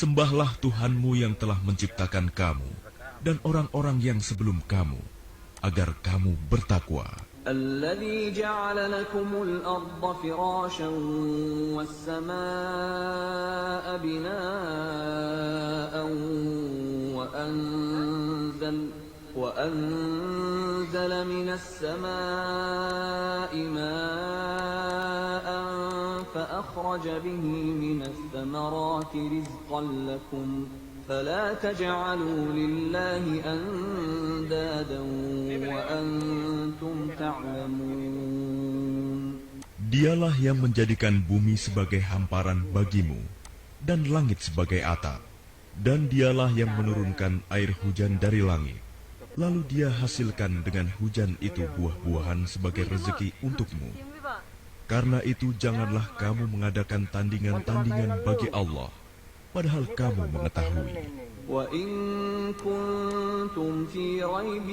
Sembahlah Tuhanmu yang telah menciptakan kamu dan orang-orang yang sebelum kamu, agar kamu bertakwa. الذي جعل لكم الأرض فراشا والسماء بناء وأنزل من السماء ماء فأخرج به من الثمرات رزقا لكم فلا تجعلوا لله أندادا وأنتم تعلمون. Dialah yang menjadikan bumi sebagai hamparan bagimu dan langit sebagai atap, dan dialah yang menurunkan air hujan dari langit. Lalu dia hasilkan dengan hujan itu buah-buahan sebagai rezeki untukmu. Karena itu janganlah kamu mengadakan tandingan-tandingan bagi Allah, padahal kamu mengetahui. وَإِن كُنتُمْ فِي رَيْبٍ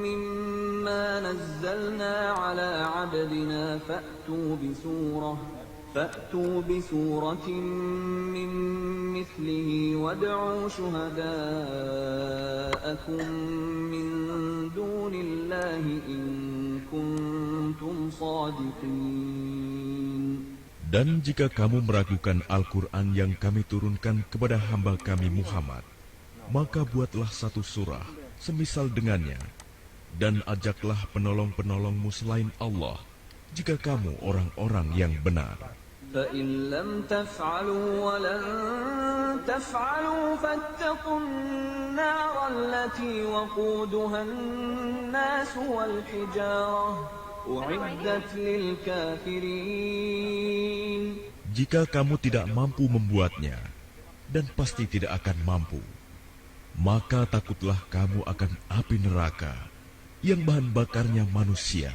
مِّمَّا نَزَّلْنَا عَلَىٰ عَبْدِنَا فَأْتُوا بِسُورَةٍ مِّن مِّثْلِهِ وَادْعُوا شُهَدَاءَكُم مِّن دُونِ اللَّهِ إِن كُنتُمْ صَادِقِينَ. Dan jika kamu meragukan Al-Quran yang kami turunkan kepada hamba kami Muhammad, maka buatlah satu surah semisal dengannya, dan ajaklah penolong-penolongmu selain Allah, jika kamu orang-orang yang benar. فَإِن لَّمْ تَفْعَلُوا وَلَن تَفْعَلُوا فَاتَّقُوا النَّارَ الَّتِي وَقُودُهَا النَّاسُ وَالْحِجَارَةُ أُعِدَّتْ لِلْكَافِرِينَ. Jika kamu tidak mampu membuatnya, dan pasti tidak akan mampu, maka takutlah kamu akan api neraka yang bahan bakarnya manusia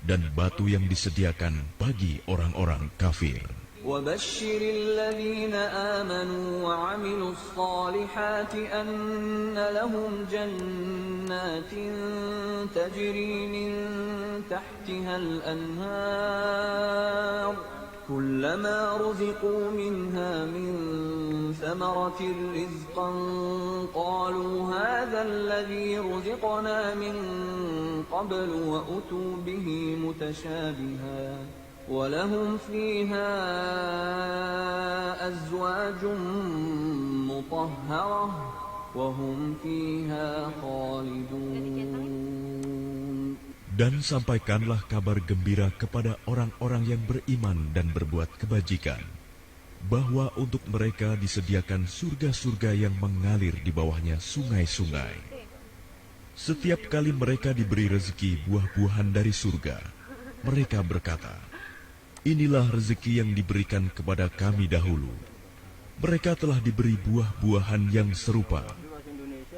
dan batu yang disediakan bagi orang-orang kafir. وَبَشِّرِ الَّذِينَ آمَنُوا وَعَمِلُوا الصَّالِحَاتِ أَنَّ لَهُمْ جَنَّاتٍ تَجْرِي مِن تَحْتِهَا الْأَنْهَارُ كُلَّمَا رُزِقُوا مِنْهَا مِن ثَمَرَةٍ رِّزْقًا قَالُوا هَٰذَا الَّذِي رُزِقْنَا مِن قَبْلُ وَأُتُوا بِهِ مُتَشَابِهًا وَلَهُمْ فِيهَا أَزْوَاجٌ مُّطَهَّرَةٌ وَهُمْ فِيهَا خَالِدُونَ. Dan sampaikanlah kabar gembira kepada orang-orang yang beriman dan berbuat kebajikan, bahwa untuk mereka disediakan surga-surga yang mengalir di bawahnya sungai-sungai. Setiap kali mereka diberi rezeki buah-buahan dari surga, mereka berkata, "Inilah rezeki yang diberikan kepada kami dahulu." Mereka telah diberi buah-buahan yang serupa,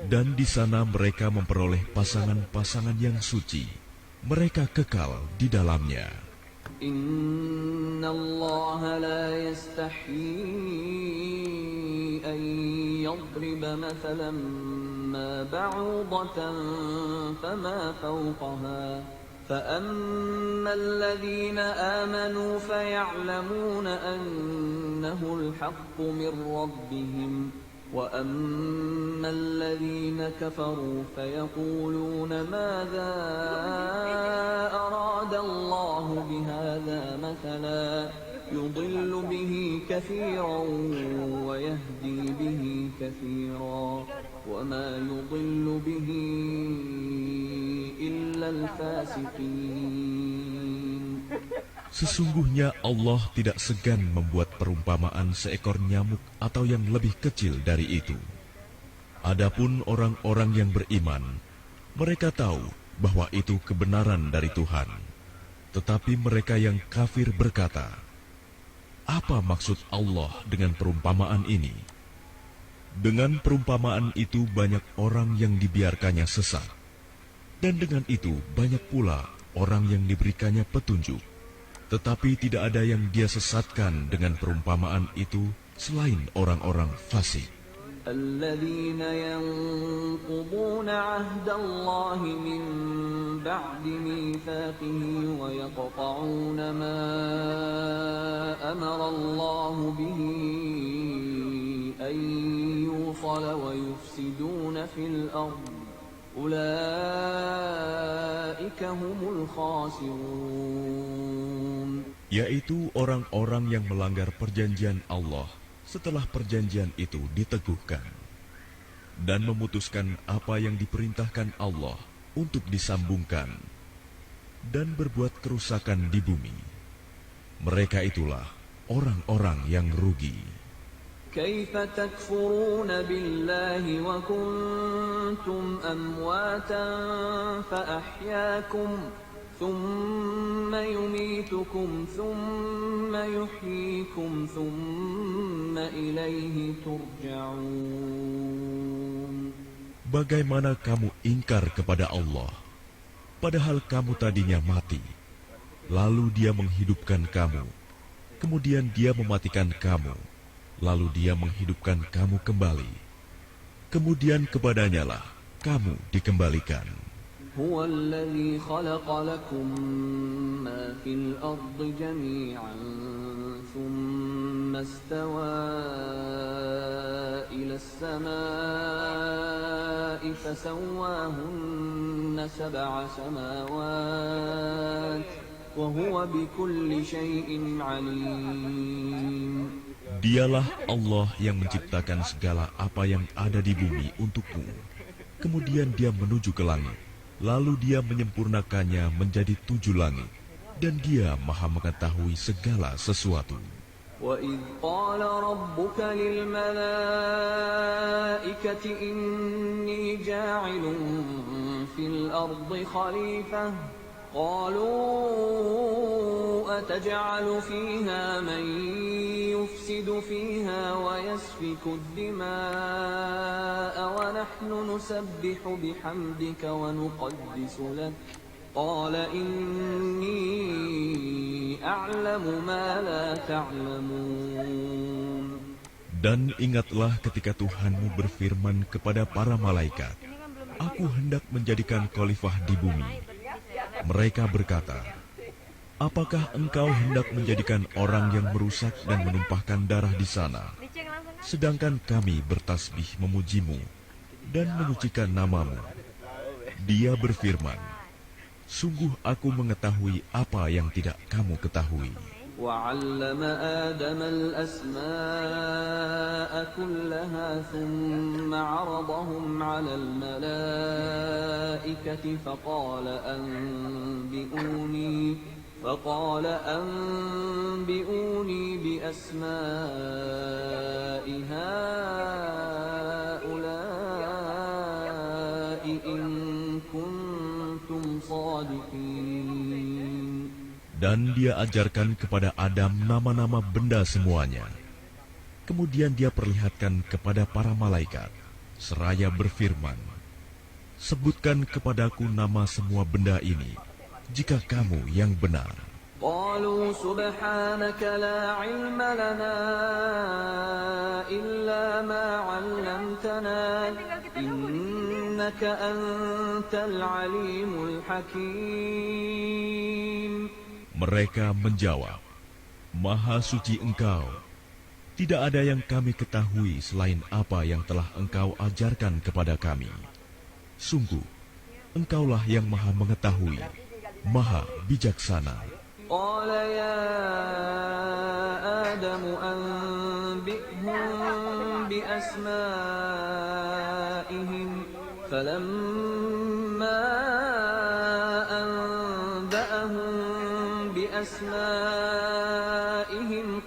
dan di sana mereka memperoleh pasangan-pasangan yang suci. Mereka kekal di dalamnya. Inna Allah la yastahi an yadriba mathalan ma ba'udatan fama fawqaha فأما الذين آمنوا فيعلمون أنه الحق من ربهم وأما الذين كفروا فيقولون ماذا أراد الله بهذا مثلا يضل به كثيرا ويهدي به كثيرا وما يضل به إلا الفاسقين. Sesungguhnya Allah tidak segan membuat perumpamaan seekor nyamuk atau yang lebih kecil dari itu. Adapun orang-orang yang beriman, mereka tahu bahwa itu kebenaran dari Tuhan. Tetapi mereka yang kafir berkata, "Apa maksud Allah dengan perumpamaan ini?" Dengan perumpamaan itu banyak orang yang dibiarkannya sesat. Dan dengan itu banyak pula orang yang diberikannya petunjuk. Tetapi tidak ada yang dia sesatkan dengan perumpamaan itu selain orang-orang fasik. الذين ينقضون عهد الله من بعد ميثاقه ويقطعون ما أمر الله به أن يوصل ويفسدون في الأرض أولئك هم الخاسرون. Yaitu orang-orang yang melanggar perjanjian Allah setelah perjanjian itu diteguhkan dan memutuskan apa yang diperintahkan Allah untuk disambungkan dan berbuat kerusakan di bumi. Mereka itulah orang-orang yang rugi. كيف تكفرون بالله وكنتم أمواتا فأحياكم ثم يميتكم ثم يحييكم ثم إليه ترجعون. Bagaimana kamu ingkar kepada Allah, padahal kamu tadinya mati, lalu Dia menghidupkan kamu, kemudian Dia mematikan kamu, lalu Dia menghidupkan kamu kembali, kemudian kepadanya-lah kamu dikembalikan. هو الذي خلق لكم ما في الأرض جميعا ثم استوى إلى السماء فسواهن سبع سماوات وهو بكل شيء عليم. Dialah Allah yang menciptakan segala apa yang ada di bumi untukmu. Kemudian Dia menuju ke langit. Lalu Dia menyempurnakannya menjadi 7 langit, dan Dia Maha mengetahui segala sesuatu. وَإِذْ قَالَ رَبُّكَ لِلْمَلَائِكَةِ إِنِّي جَاعِلٌ فِي الْأَرْضِ خَلِيفَةً قَالُوا أَتَجْعَلُ فِيهَا مَن يُفْسِدُ فِيهَا وَيَسْفِكُ الدِّمَاءَ وَنَحْنُ نُسَبِّحُ بِحَمْدِكَ وَنُقَدِّسُ لَكَ قَالَ إِنِّي أَعْلَمُ مَا لَا تَعْلَمُونَ. Dan ingatlah ketika Tuhanmu berfirman kepada para malaikat, Aku hendak menjadikan khalifah di bumi. Mereka berkata, Apakah engkau hendak menjadikan orang yang merusak dan menumpahkan darah di sana, sedangkan kami bertasbih memujimu dan menyucikan namamu? Dia berfirman, Sungguh aku mengetahui apa yang tidak kamu ketahui. وَعَلَّمَ آدَمَ الْأَسْمَاءَ كُلَّهَا ثُمَّ عَرَضَهُمْ عَلَى الْمَلَائِكَةِ فقال أنبئوني بأسماء هؤلاء إن كنتم صادقين. Dan Dia ajarkan kepada Adam nama-nama benda semuanya. Kemudian Dia perlihatkan kepada para malaikat, seraya berfirman, Sebutkan kepadaku nama semua benda ini, jika kamu yang benar. قالوا سبحانك لا علم لنا إلا ما علمتنا إنك أنت العليم الحكيم. Mereka menjawab, Maha suci Engkau, tidak ada yang kami ketahui selain apa yang telah Engkau ajarkan kepada kami. Sungguh, Engkaulah yang Maha mengetahui, Maha bijaksana. قال يا آدم أنبئهم بأسمائهم فلما أنبأهم بأسمائهم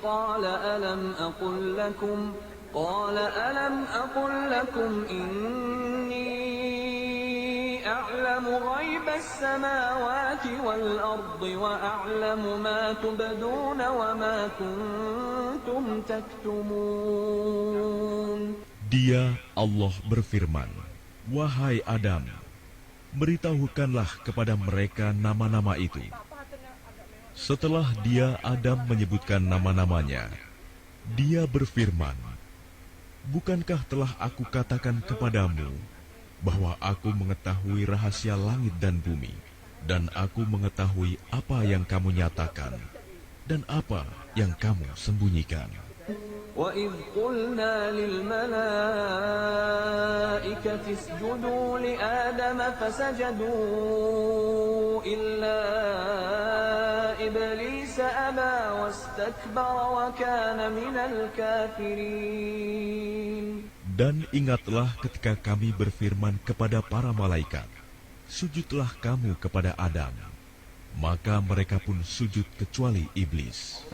قال ألم أقل لكم إني أعلم غيب السماوات والأرض وأعلم ما تبدون وما كنتم تكتمون. Dia, Allah berfirman, Wahai Adam, beritahukanlah kepada mereka nama-nama itu. Setelah Dia, Adam, menyebutkan nama-namanya, Dia berfirman, Bukankah telah aku katakan kepadamu bahwa aku mengetahui rahasia langit dan bumi, dan aku mengetahui apa yang kamu nyatakan dan apa yang kamu sembunyikan. وَإِذْ قُلْنَا لِلْمَلَائِكَةِ اسْجُدُوا لِآدَمَ فَسَجَدُوا إِلَّا إِبْلِيسَ أَبَى وَاسْتَكْبَرَ وَكَانَ مِنَ الْكَافِرِينَ. Dan ingatlah ketika kami berfirman kepada para malaikat, sujudlah kamu kepada Adam. Maka mereka pun sujud kecuali iblis.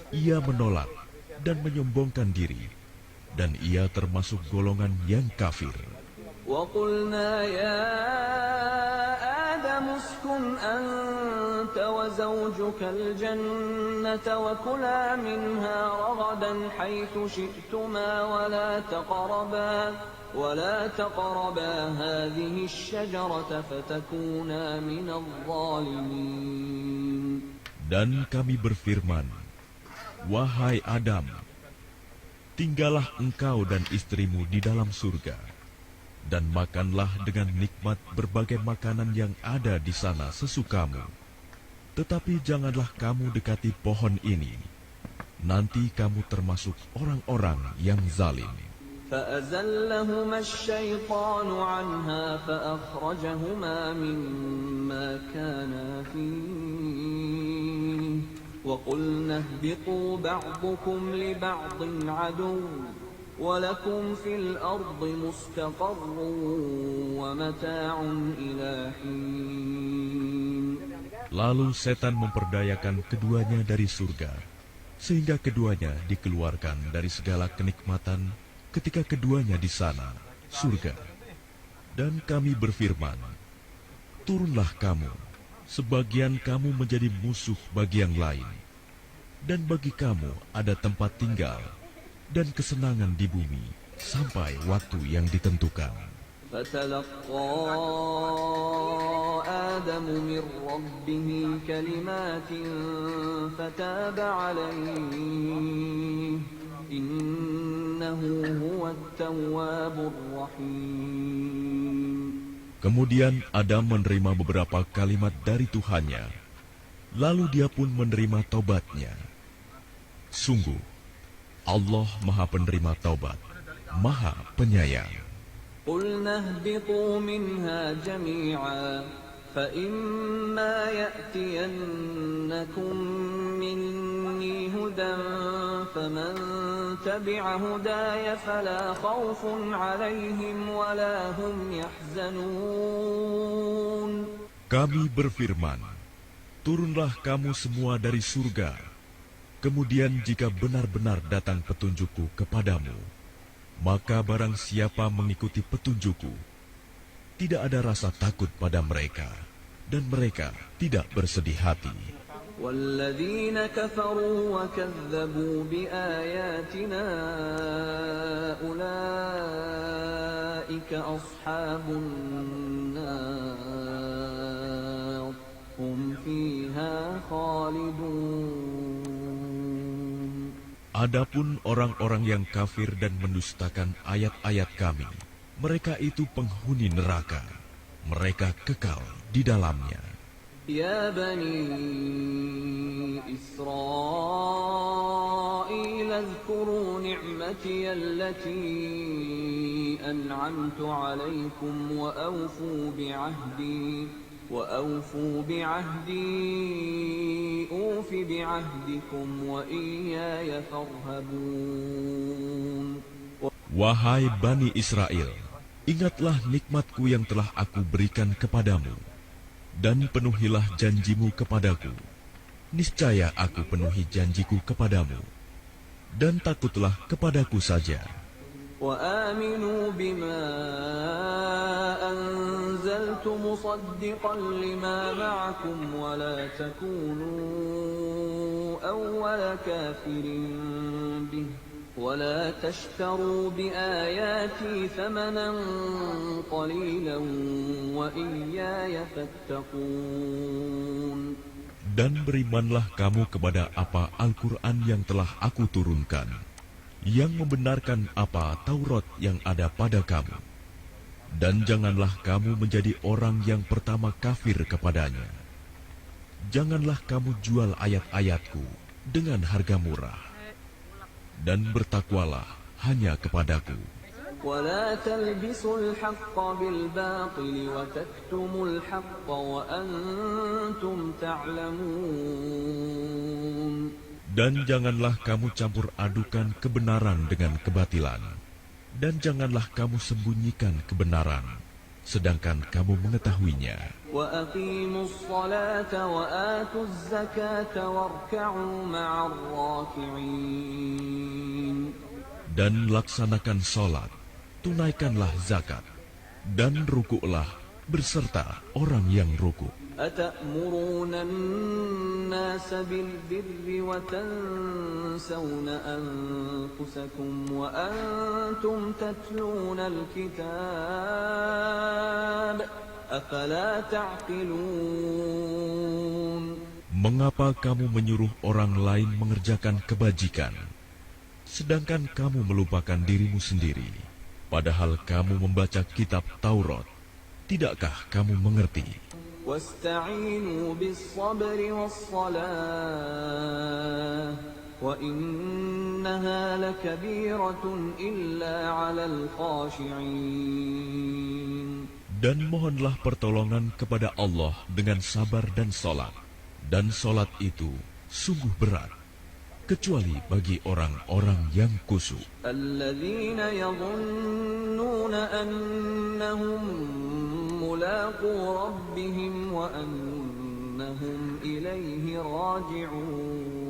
Ia menolak dan menyombongkan diri, dan ia termasuk golongan yang kafir. وَقُلْنَا يَا آدَمُ اسْكُنْ أَنْتَ وَزَوْجُكَ الْجَنَّةَ وَكُلَا مِنْهَا رَغَدًا حَيْثُ شِئْتُمَا وَلَا تَقْرَبَا هَذِهِ الشَّجَرَةَ فَتَكُونَا مِنَ الظَّالِمِينَ. Dan kami berfirman, wahai Adam, tinggallah engkau dan istrimu di dalam surga, dan makanlah dengan nikmat berbagai makanan yang ada di sana sesukamu. Tetapi janganlah kamu dekati pohon ini, nanti kamu termasuk orang-orang yang zalim. فَأَزَلَّهُمَا الشَّيْطَانُ عَنْهَا فَأَخْرَجَهُمَا مِمَّا كَانَا فِيهِ وَقُلْنَا اهْبِطُوا بَعْضُكُمْ لِبَعْضٍ عَدُوٌّ وَلَكُمْ فِي الْأَرْضِ مُسْتَقَرٌّ وَمَتَاعٌ إِلَى حِينٍ. Lalu setan memperdayakan keduanya dari surga, sehingga keduanya dikeluarkan dari segala kenikmatan ketika keduanya di sana, surga. Dan kami berfirman, turunlah kamu, sebagian kamu menjadi musuh bagi yang lain, dan bagi kamu ada tempat tinggal dan kesenangan di bumi sampai waktu yang ditentukan. فَتَلَقَّى آدَمُ مِنْ رَبِّهِ كَلِمَاتٍ فَتَابَ عَلَيْهِ إِنَّهُ هُوَ التَّوَّابُ الرَّحِيمُ. Kemudian Adam menerima beberapa kalimat dari Tuhannya, lalu dia pun menerima taubatnya. Sungguh, Allah Maha Penerima Taubat, Maha Penyayang. قُلْنَا اهْبِطُوا مِنْهَا جَمِيعًا فَإِمَّا يَأْتِيَنَّكُمْ مِنِّي هُدًى فَمَنْ تَبِعَ هُدَايَ فَلَا خَوْفٌ عَلَيْهِمْ وَلَا هُمْ يَحْزَنُونَ. Kami berfirman, turunlah kamu semua dari surga. Kemudian jika benar-benar datang petunjukku kepadamu, maka barang siapa mengikuti petunjukku, tidak ada rasa takut pada mereka, dan mereka tidak bersedih hati. وَالَّذِينَ كَفَرُوا وَكَذَّبُوا بِآيَاتِنَا أُولَئِكَ أَصْحَابُ النَّارِ هُمْ فِيهَا خَالِدُونَ. Adapun orang-orang yang kafir dan mendustakan ayat-ayat kami, mereka itu penghuni neraka, mereka kekal di dalamnya. يا بني إسرائيل اذكروا نعمتي التي أنعمت عليكم وأوفوا بعهدي أوف بعهدكم وإياي فارهبون. Wahai Bani Israel, ingatlah nikmatku yang telah aku berikan kepadamu, dan penuhilah janjimu kepadaku. Niscaya aku penuhi janjiku kepadamu, dan takutlah kepadaku saja. وآمنوا بما أنزلت مصدقا لما معكم ولا تكونوا أول كافر به ولا تشتروا بآياتي ثمنا قليلا وإياي فاتقون. Dan berimanlah kamu kepada apa Al-Quran yang telah aku turunkan, yang membenarkan apa Taurat yang ada pada kamu. Dan janganlah kamu menjadi orang yang pertama kafir kepadanya. Janganlah kamu jual ayat-ayatku dengan harga murah. dan bertakwalah hanya kepadaku. ولا تلبسوا الحق بالباطل وتكتموا الحق وأنتم تعلمون. Dan janganlah kamu campur adukan kebenaran dengan kebatilan, dan janganlah kamu sembunyikan kebenaran, sedangkan kamu mengetahuinya. وأقيموا الصلاة وآتوا الزكاة واركعوا مع الراكعين. Dan laksanakan salat, tunaikanlah zakat, dan rukuklah berserta orang yang rukuk. أتأمرون الناس بالبر وتنسون أنفسكم وأنتم تتلون الكتاب أفلا تعقلون. Mengapa kamu menyuruh orang lain mengerjakan kebajikan, sedangkan kamu melupakan dirimu sendiri, padahal kamu membaca kitab Taurat? Tidakkah kamu mengerti? واستعينوا بالصبر والصلاة وإنها لكبيرة إلا على الخاشعين. Dan mohonlah pertolongan kepada Allah dengan sabar dan salat, dan salat itu sungguh berat, kecuali bagi orang-orang yang khusyuk. الذين يظنون أنهم ملاقو ربهم وأنهم إليه راجعون.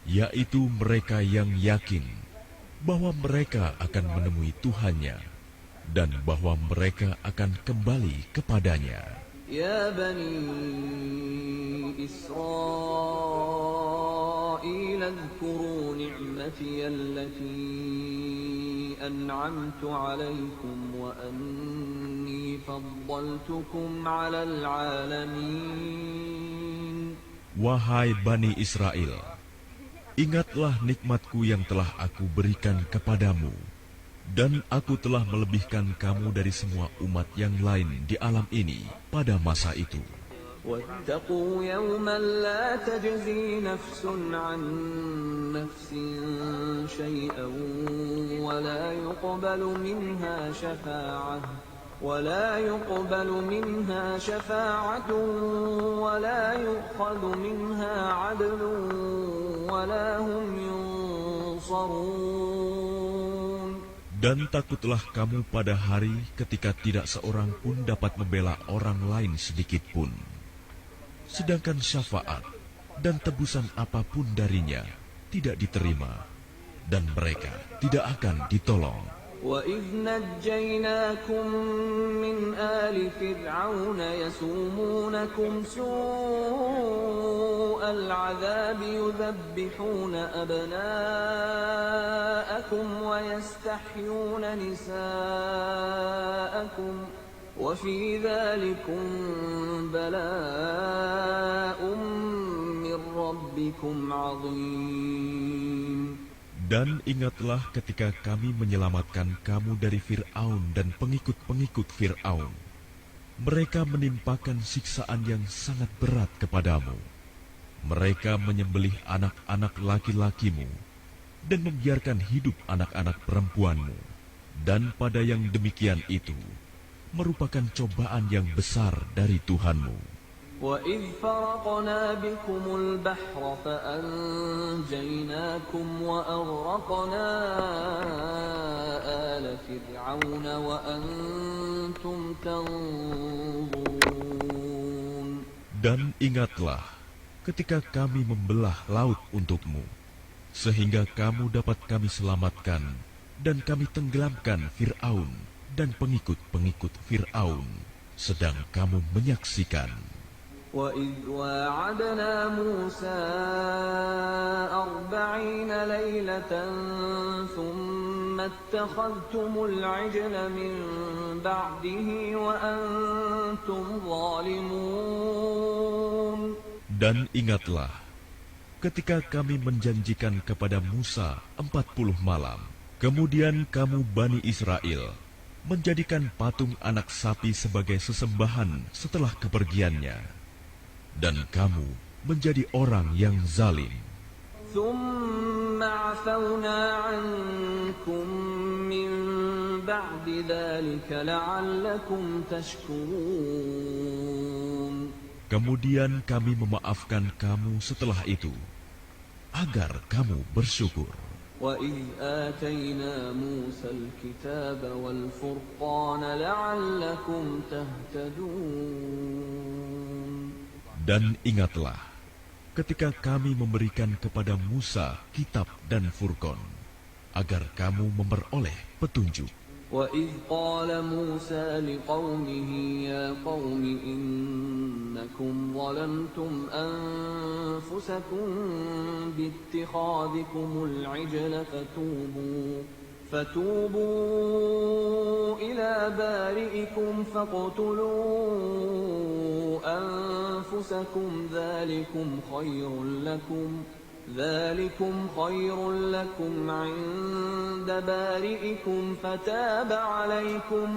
Yaitu mereka yang yakin bahwa mereka akan menemui Tuhannya dan bahwa mereka akan kembali kepadanya. يا بني إسرائيل اذكروا نعمتي التي أنعمت عليكم وأني فضلتكم على العالمين. Wahai Bani Israel, ingatlah nikmatku yang telah aku berikan kepadamu, dan aku telah melebihkan kamu dari semua umat yang lain di alam ini pada masa itu. واتقوا يوما لا تجزي نفس عن نفس شيئا ولا يقبل منها شفاعة ولا يؤخذ منها عدل ولا هم ينصرون. Dan takutlah kamu pada hari ketika tidak seorang pun dapat membela orang lain sedikit pun, sedangkan syafaat dan tebusan apapun darinya tidak diterima, dan mereka tidak akan ditolong. وَإِذْ نَجَّيْنَاكُمْ مِنْ آلِ فِرْعَوْنَ يَسُومُونَكُمْ سُوءَ الْعَذَابِ يُذَبِّحُونَ أَبْنَاءَكُمْ وَيَسْتَحْيُونَ نِسَاءَكُمْ وَفِي ذَلِكُمْ بَلَاءٌ مِّن رَّبِّكُمْ عَظِيمٌ. Dan ingatlah ketika kami menyelamatkan kamu dari Fir'aun dan pengikut-pengikut Fir'aun. Mereka menimpakan siksaan yang sangat berat kepadamu. Mereka menyembelih anak-anak laki-lakimu dan membiarkan hidup anak-anak perempuanmu. Dan pada yang demikian itu merupakan cobaan yang besar dari Tuhanmu. وَإِذْ فَرَقْنَا بِكُمُ الْبَحْرَ فَأَنْجَيْنَاكُمْ وَأَغْرَقْنَا آلَ فِرْعَوْنَ وَأَنْتُمْ تَنْظُرُونَ. Dan ingatlah ketika kami membelah laut untukmu, sehingga kamu dapat kami selamatkan, dan kami tenggelamkan Fir'aun dan pengikut-pengikut Fir'aun, sedang kamu menyaksikan. وَإِذْ وَاعَدْنَا مُوسَىٰ 40 لَيْلَةً ثُمَّ اتَّخَذْتُمُ الْعِجْلَ مِن بَعْدِهِ وَأَنْتُمْ ظَالِمُونَ. Dan ingatlah ketika kami menjanjikan kepada Musa 40 malam, kemudian kamu Bani Israel menjadikan patung anak sapi sebagai sesembahan setelah kepergiannya. Dan kamu menjadi orang yang zalim. ثم عفونا عنكم من بعد ذلك لعلكم تشكرون. Kemudian kami memaafkan kamu setelah itu, agar kamu bersyukur. وَإِذْ آتَيْنَا مُوسَى الْكِتَابَ وَالْفُرْقَانَ لَعَلَّكُمْ تَهْتَدُونَ. Dan ingatlah, ketika kami memberikan kepada Musa kitab dan Furqan, agar kamu memperoleh petunjuk. وَإِذْ قَالَ مُوسَى لِقَوْمِهِ يَا قَوْمِ إِنَّكُمْ ظَلَمْتُمْ أَنفُسَكُمْ بِاتِّخَاذِكُمُ الْعِجْلَ فَتُوبُوا إِلَى بَارِئِكُمْ فَاقْتُلُوا أَنفُسَكُمْ ذلكم خير لكم عند بارئكم فتاب عليكم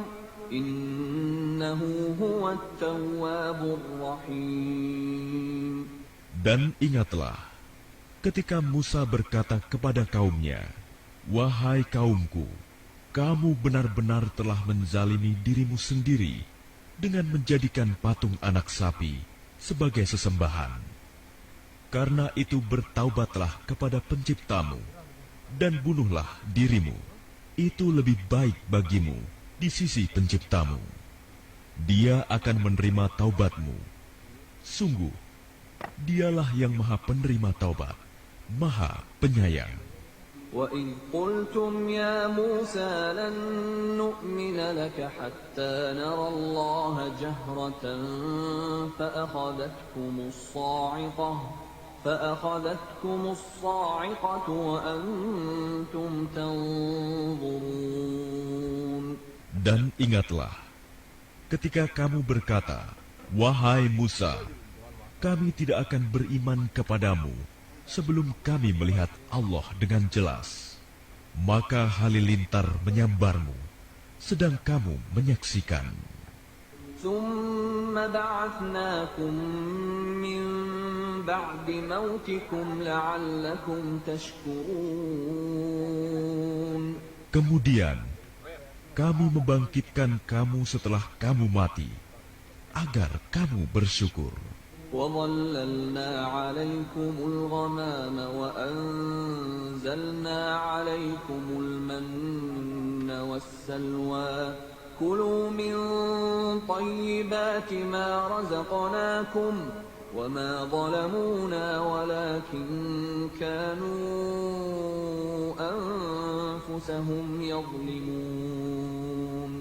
إنه هو التواب الرحيم. Dan ingatlah, ketika Musa berkata kepada kaumnya, "Wahai kaumku, kamu benar-benar telah menzalimi dirimu sendiri dengan menjadikan patung anak sapi sebagai sesembahan. Karena itu bertaubatlah kepada penciptamu, dan bunuhlah dirimu. Itu lebih baik bagimu di sisi penciptamu. Dia akan menerima taubatmu. Sungguh, dialah yang maha penerima taubat, maha penyayang." وَإِذْ قُلْتُمْ يَا مُوسَى لَن نُّؤْمِنَ لَكَ حَتَّىٰ نَرَى اللَّهَ جَهْرَةً فَأَخَذَتْكُمُ الصَّاعِقَةُ وَأَنْتُمْ تَنظُرُونَ. Dan ingatlah, ketika kamu berkata, "Wahai Musa, kami tidak akan beriman kepadamu sebelum kami melihat Allah dengan jelas." Maka halilintar menyambarmu, sedang kamu menyaksikan. ثُمَّ بَعَثْنَاكُم مِّن بَعْدِ مَوْتِكُمْ لَعَلَّكُمْ تَشْكُرُونَ. Kemudian kami membangkitkan kamu setelah kamu mati, agar kamu bersyukur. وَظَلَّلْنَا عَلَيْكُمُ الْغَمَامَ وَأَنزَلْنَا عَلَيْكُمُ الْمَنَّ وَالسَّلْوَىٰ كُلُوا مِن طَيِّبَاتِ مَا رَزَقْنَاكُمْ وَمَا ظَلَمُونَا وَلَٰكِن كَانُوا أَنفُسَهُمْ يَظْلِمُونَ.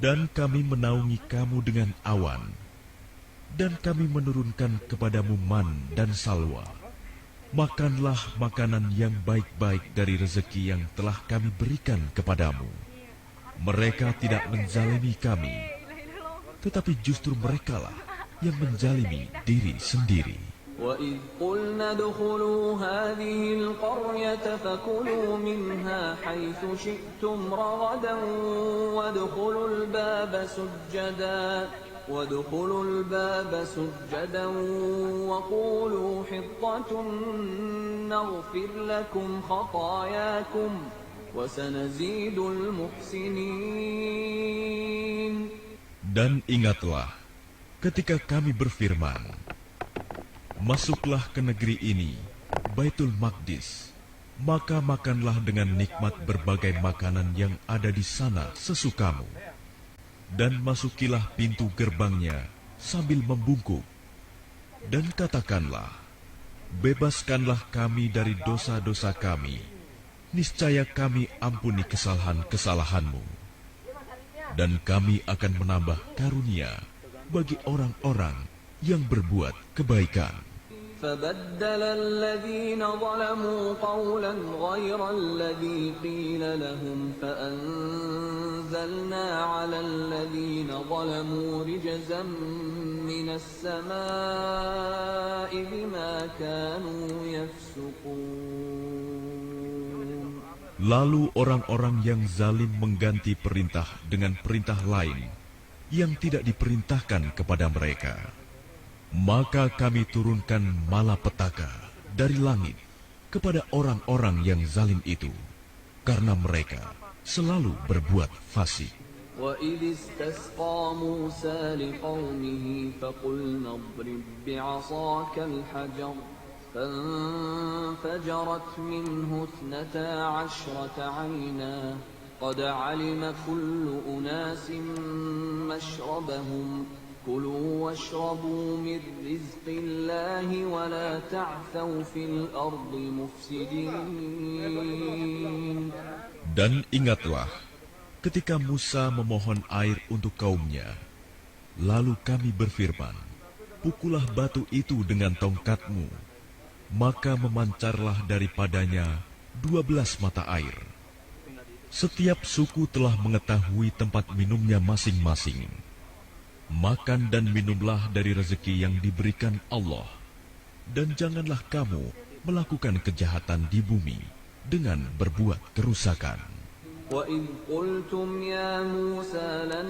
Dan kami menaungi kamu dengan awan, dan kami menurunkan kepadamu man dan salwa. Makanlah makanan yang baik-baik dari rezeki yang telah kami berikan kepadamu. Mereka tidak menzalimi kami, tetapi justru merekalah yang menzalimi diri sendiri. وَإِذْ قُلْنَا ادْخُلُوا هَٰذِهِ الْقَرْيَةَ فَكُلُوا مِنْهَا حَيْثُ شِئْتُمْ رَغَدًا وَادْخُلُوا الْبَابَ سُجَّدًا وَقُولُوا حِطَّةٌ نَّغْفِرْ لَكُمْ خَطَايَاكُمْ وَسَنَزِيدُ الْمُحْسِنِينَ. Dan ingatlah, ketika kami berfirman, "Masuklah ke negeri ini, Baitul Maqdis, maka makanlah dengan nikmat berbagai makanan yang ada di sana sesukamu. Dan masukilah pintu gerbangnya sambil membungkuk. Dan katakanlah, bebaskanlah kami dari dosa-dosa kami. Niscaya kami ampuni kesalahan-kesalahanmu. Dan kami akan menambah karunia bagi orang-orang yang berbuat kebaikan." فَبَدَّلَ الَّذِينَ ظَلَمُوا قَوْلًا غَيْرَ الَّذِي قِيلَ لَهُمْ فَأَنزَلْنَا عَلَى الَّذِينَ ظَلَمُوا رِجْزًا مِّنَ السَّمَاءِ بِمَا كَانُوا يَفْسُقُونَ. Lalu orang-orang yang zalim mengganti perintah dengan perintah lain yang tidak diperintahkan kepada mereka. Maka kami turunkan malapetaka dari langit kepada orang-orang yang zalim itu, karena mereka selalu berbuat fasik. وَإِذِ اسْتَسْقَى مُوسَى لِقَوْمِهِ فَقُلْنَا اضْرِب بِّعَصَاكَ الْحَجَرَ فَانفَجَرَتْ مِنْهُ 12 عَيْنًا قَدْ عَلِمَ كُلُّ أُنَاسٍ مَّشْرَبَهُمْ كُلُوا وَاشْرَبُوا مِن رِّزْقِ اللَّهِ وَلَا تَعْثَوْا فِي الْأَرْضِ مُفْسِدِينَ. Dan ingatlah, ketika Musa memohon air untuk kaumnya, lalu kami berfirman, pukullah batu itu dengan tongkatmu, maka memancarlah daripadanya 12 mata air. Setiap suku telah mengetahui tempat minumnya masing-masing. Makan dan minumlah dari rezeki yang diberikan Allah, dan janganlah kamu melakukan kejahatan di bumi dengan berbuat kerusakan. وَإِذْ قُلْتُمْ يَا مُوسَى لَن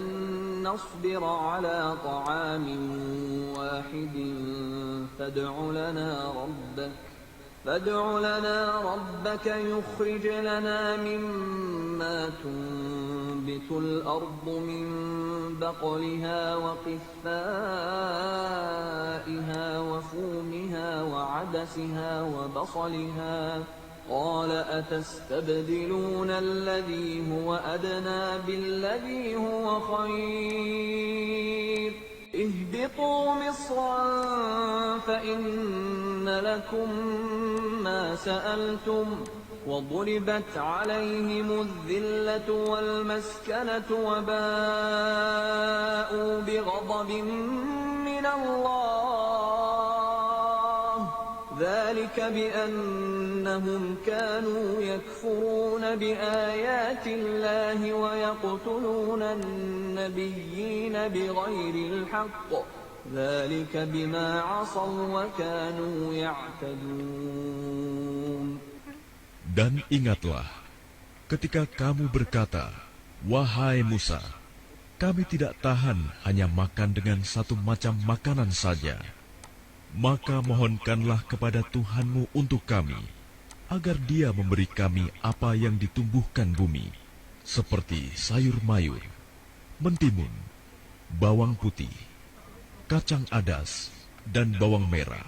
نَّصْبِرَ عَلَىٰ طَعَامٍ وَاحِدٍ فادع لنا ربك يخرج لنا مما تنبت الأرض من بقلها وقثائها وفومها وعدسها وبصلها قال أتستبدلون الذي هو أدنى بالذي هو خير اهبطوا مصرا فإن لكم ما سألتم وضربت عليهم الذلة والمسكنة وباءوا بغضب من الله ذلك بأنهم كانوا يكفرون بآيات الله ويقتلون النبيين بغير الحق ذلك بما عصوا وكانوا يعتدون. Dan ingatlah, ketika kamu berkata, wahai Musa, kami tidak tahan hanya makan dengan satu macam makanan saja. Maka mohonkanlah kepada Tuhanmu untuk kami, agar Dia memberi kami apa yang ditumbuhkan bumi, seperti sayur mayur, mentimun, bawang putih, kacang adas, dan bawang merah.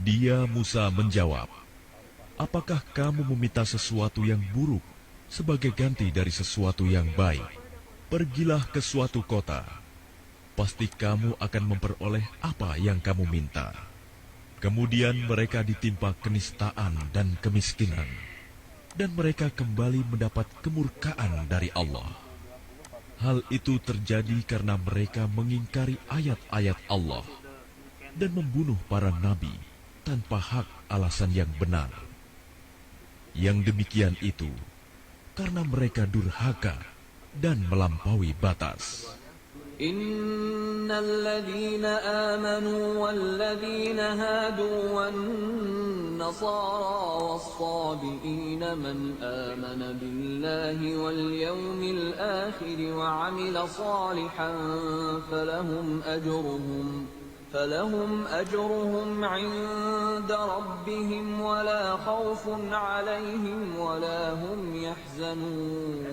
Dia Musa menjawab, apakah kamu meminta sesuatu yang buruk sebagai ganti dari sesuatu yang baik? Pergilah ke suatu kota, pasti kamu akan memperoleh apa yang kamu minta. Kemudian mereka ditimpa kenistaan dan kemiskinan, dan mereka kembali mendapat kemurkaan dari Allah. Hal itu terjadi karena mereka mengingkari ayat-ayat Allah dan membunuh para nabi tanpa hak alasan yang benar. Yang demikian itu karena mereka durhaka dan melampaui batas. إن الذين آمنوا والذين هادوا والنصارى والصابئين من آمن بالله واليوم الآخر وعمل صالحا فلهم أجرهم عند ربهم ولا خوف عليهم ولا هم يحزنون.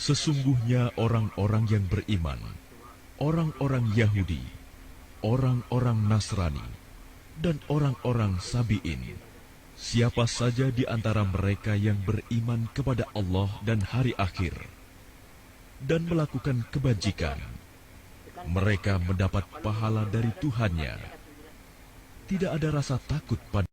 Sesungguhnya orang-orang yang beriman, orang-orang Yahudi, orang-orang Nasrani, dan orang-orang Sabi'in, siapa saja di antara mereka yang beriman kepada Allah dan hari akhir, dan melakukan kebajikan, mereka mendapat pahala dari Tuhannya. Tidak ada rasa takut pada